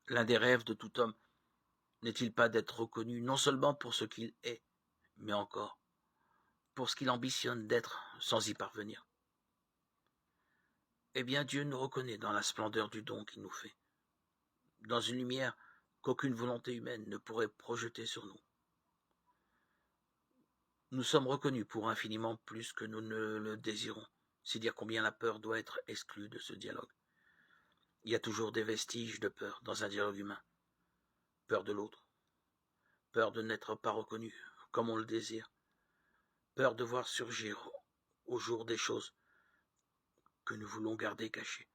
L'un des rêves de tout homme n'est-il pas d'être reconnu non seulement pour ce qu'il est, mais encore pour ce qu'il ambitionne d'être sans y parvenir? Eh bien, Dieu nous reconnaît dans la splendeur du don qu'il nous fait, dans une lumière qu'aucune volonté humaine ne pourrait projeter sur nous. Nous sommes reconnus pour infiniment plus que nous ne le désirons, c'est dire combien la peur doit être exclue de ce dialogue. Il y a toujours des vestiges de peur dans un dialogue humain. Peur de l'autre, peur de n'être pas reconnu comme on le désire, peur de voir surgir au jour des choses que nous voulons garder cachées.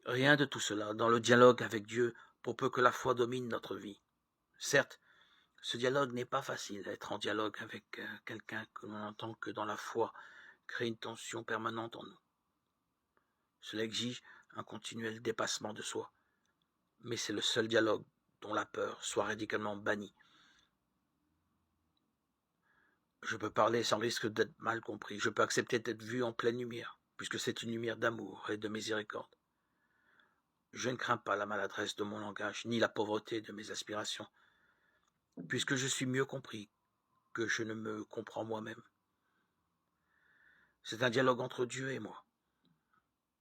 Rien de tout cela dans le dialogue avec Dieu pour peu que la foi domine notre vie. Certes, ce dialogue n'est pas facile. Être en dialogue avec quelqu'un que l'on n'entend que dans la foi crée une tension permanente en nous. Cela exige un continuel dépassement de soi. Mais c'est le seul dialogue dont la peur soit radicalement bannie. Je peux parler sans risque d'être mal compris. Je peux accepter d'être vu en pleine lumière, puisque c'est une lumière d'amour et de miséricorde. Je ne crains pas la maladresse de mon langage, ni la pauvreté de mes aspirations, puisque je suis mieux compris que je ne me comprends moi-même. C'est un dialogue entre Dieu et moi.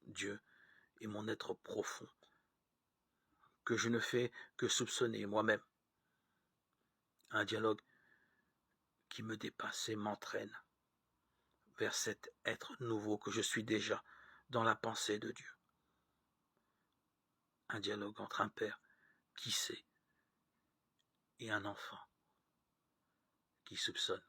Dieu est mon être profond, que je ne fais que soupçonner moi-même. Un dialogue qui me dépasse et m'entraîne vers cet être nouveau que je suis déjà dans la pensée de Dieu. Un dialogue entre un père qui sait et un enfant qui soupçonne.